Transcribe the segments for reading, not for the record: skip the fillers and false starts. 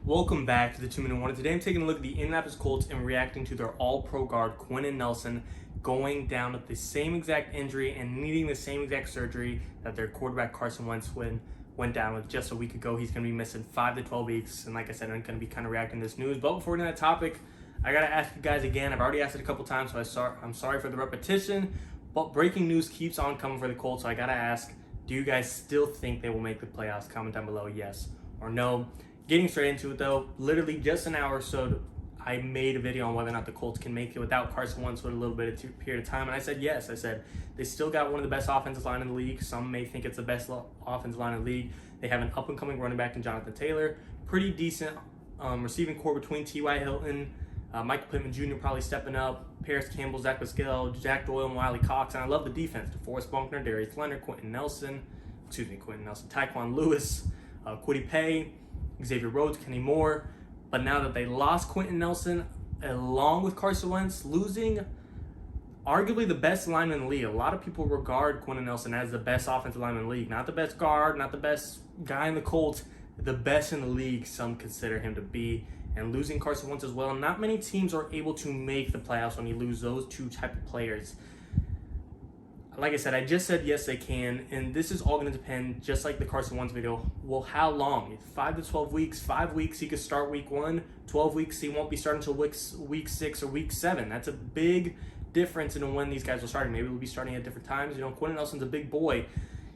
Welcome back to the 2-Minute Warning. Today I'm taking a look at the Indianapolis Colts and reacting to their all-pro guard, Quenton Nelson, going down with the same exact injury and needing the same exact surgery that their quarterback Carson Wentz went down with just a week ago. He's going to be missing 5 to 12 weeks, and like I said, I'm going to be kind of reacting to this news. But before we get into that topic, I got to ask you guys again. I've already asked it a couple times, so I'm sorry for the repetition, but breaking news keeps on coming for the Colts, so I got to ask, do you guys still think they will make the playoffs? Comment down below yes or no. Getting straight into it though, literally just an hour or so, I made a video on whether or not the Colts can make it without Carson Wentz with a little bit of period of time, and I said yes. I said they still got one of the best offensive line in the league. Some may think it's the best offensive line in the league. They have an up-and-coming running back in Jonathan Taylor, pretty decent receiving core between T.Y. Hilton, Michael Pittman Jr. probably stepping up, Paris Campbell, Zach Pascal, Jack Doyle, and Wiley Cox, and I love the defense. DeForest Buckner, Darius Leonard, Quenton Nelson, Tyquan Lewis, Kwity Paye, Xavier Rhodes, Kenny Moore. But now that they lost Quenton Nelson along with Carson Wentz, losing arguably the best lineman in the league. A lot of people regard Quenton Nelson as the best offensive lineman in the league. Not the best guard, not the best guy in the Colts, the best in the league, some consider him to be. And losing Carson Wentz as well. Not many teams are able to make the playoffs when you lose those two type of players. Like I said, I just said yes, they can, and this is all going to depend, just like the Carson Wentz video. Well, how long? 5 to 12 weeks. 5 weeks, he could start week 1. 12 weeks, he won't be starting until week 6 or week 7. That's a big difference in when these guys are starting. Maybe they'll be starting at different times. You know, Quenton Nelson's a big boy.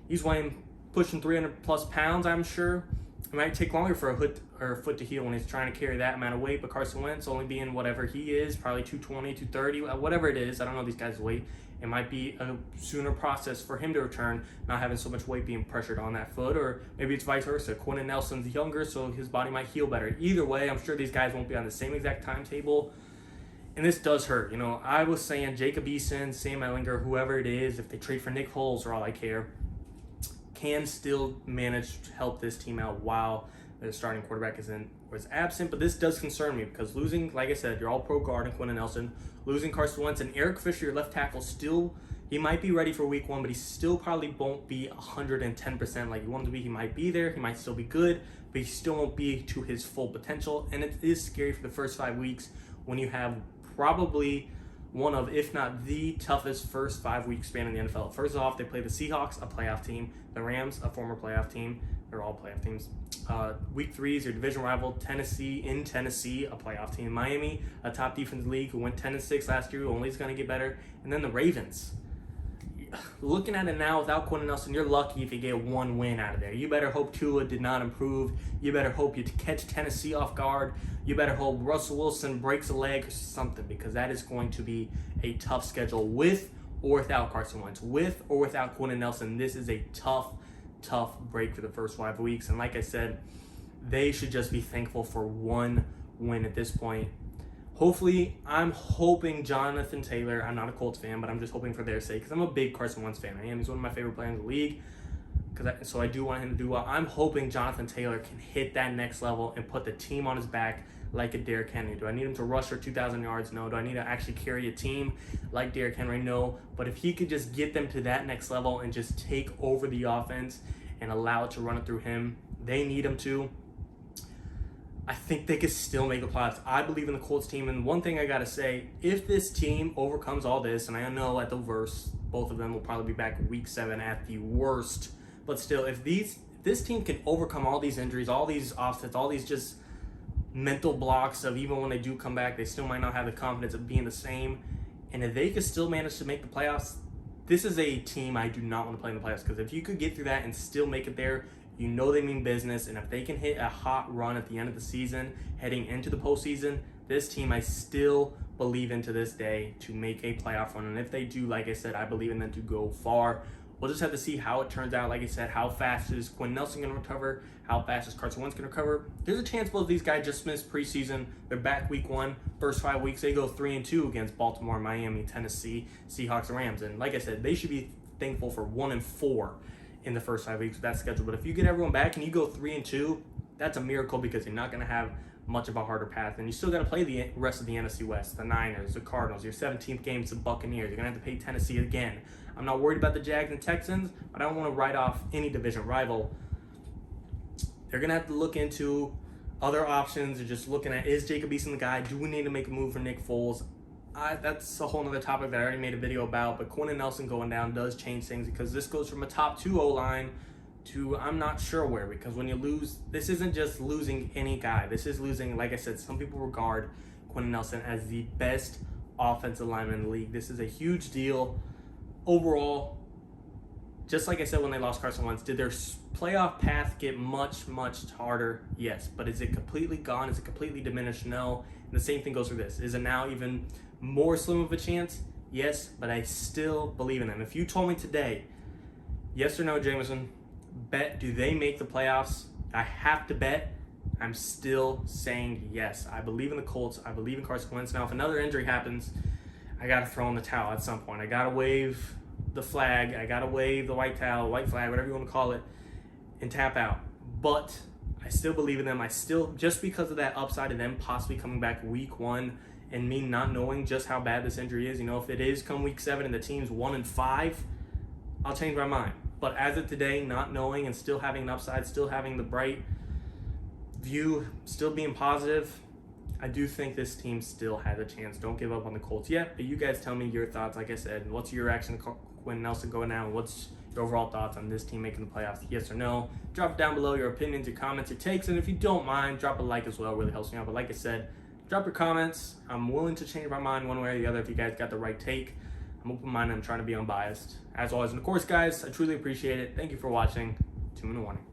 He's weighing pushing 300 plus pounds, I'm sure. It might take longer for a foot to heal when he's trying to carry that amount of weight, but Carson Wentz only being whatever he is, probably 220, 230, whatever it is. I don't know these guys' weight. It might be a sooner process for him to return, not having so much weight being pressured on that foot, or maybe it's vice versa. Quenton Nelson's younger, so his body might heal better. Either way, I'm sure these guys won't be on the same exact timetable, and this does hurt. You know, I was saying Jacob Eason, Sam Ehlinger, whoever it is, if they trade for Nick Foles, for all I care, can still manage to help this team out while their starting quarterback was absent. But this does concern me because losing, like I said, your all-pro guard in Quenton Nelson, losing Carson Wentz, and Eric Fisher, your left tackle, still, he might be ready for week 1, but he still probably won't be 110% like he wanted to be. He might be there, he might still be good, but he still won't be to his full potential. And it is scary for the first 5 weeks when you have probably one of, if not the toughest first 5 week span in the NFL. First off, they play the Seahawks, a playoff team, the Rams, a former playoff team. They're all playoff teams. Week 3 is your division rival, Tennessee, a playoff team. Miami, a top defense league who went 10-6 last year, who only is going to get better. And then the Ravens. Looking at it now, without Quenton Nelson, you're lucky if you get 1 win out of there. You better hope Tua did not improve. You better hope you catch Tennessee off guard. You better hope Russell Wilson breaks a leg or something, because that is going to be a tough schedule with or without Carson Wentz. With or without Quenton Nelson, this is a tough break for the first 5 weeks. And like I said, they should just be thankful for 1 win at this point. Hopefully, I'm hoping Jonathan Taylor, I'm not a Colts fan, but I'm just hoping for their sake, because I'm a big Carson Wentz fan. I am. He's one of my favorite players in the league, so I do want him to do well. I'm hoping Jonathan Taylor can hit that next level and put the team on his back like a Derrick Henry. Do I need him to rush for 2,000 yards? No. Do I need to actually carry a team like Derrick Henry? No. But if he could just get them to that next level and just take over the offense and allow it to run it through him, they need him to. I think they could still make the playoffs. I believe in the Colts team. And one thing I got to say, if this team overcomes all this, and I know at the worst, both of them will probably be back week 7 at the worst, but still, if this team can overcome all these injuries, all these offsets, all these just mental blocks of even when they do come back, they still might not have the confidence of being the same, and if they could still manage to make the playoffs, this is a team I do not want to play in the playoffs, because if you could get through that and still make it there, you know they mean business. And if they can hit a hot run at the end of the season, heading into the postseason, this team I still believe in to this day to make a playoff run. And if they do, like I said, I believe in them to go far. We'll just have to see how it turns out. Like I said, how fast is Quenton Nelson going to recover? How fast is Carson Wentz going to recover? There's a chance both of these guys just missed preseason. They're back week 1. First 5 weeks, they go 3-2 against Baltimore, Miami, Tennessee, Seahawks, and Rams. And like I said, they should be thankful for 1-4 in the first 5 weeks of that schedule. But if you get everyone back and you go 3-2, that's a miracle, because you're not going to have much of a harder path. And you still got to play the rest of the NFC West, the Niners, the Cardinals. Your 17th game is the Buccaneers. You're going to have to play Tennessee again. I'm not worried about the Jags and Texans, but I don't want to write off any division rival. They're going to have to look into Other options are just looking at, is Jacob Eason the guy? Do we need to make a move for Nick Foles? That's a whole other topic that I already made a video about, but Quenton Nelson going down does change things, because this goes from a top 2 O-line to I'm not sure where, because when you lose, this isn't just losing any guy. This is losing, like I said, some people regard Quenton Nelson as the best offensive lineman in the league. This is a huge deal. Overall, just like I said when they lost Carson Wentz, did their playoff path get much, much harder? Yes. But is it completely gone? Is it completely diminished? No. And the same thing goes for this. Is it now even more slim of a chance? Yes, but I still believe in them. If you told me today, yes or no, Jameson, bet, do they make the playoffs? I have to bet. I'm still saying yes. I believe in the Colts. I believe in Carson Wentz. Now, if another injury happens, I got to throw in the towel at some point. I got to wave the flag. I got to wave the white towel, white flag, whatever you want to call it, and tap out. But I still believe in them. I still, just because of that upside of them possibly coming back week 1 and me not knowing just how bad this injury is, if it is come week 7 and the team's 1-5, I'll change my mind. But as of today, not knowing and still having an upside, still having the bright view, still being positive, I do think this team still has a chance. Don't give up on the Colts yet, but you guys tell me your thoughts. Like I said, what's your reaction to Quenton Nelson going down? What's your overall thoughts on this team making the playoffs? Yes or no? Drop down below your opinions, your comments, your takes, and if you don't mind, drop a like as well. It really helps me out. But like I said, drop your comments. I'm willing to change my mind one way or the other if you guys got the right take. I'm open-minded. I'm trying to be unbiased, as always. And of course, guys, I truly appreciate it. Thank you for watching. 2-Minute Warning.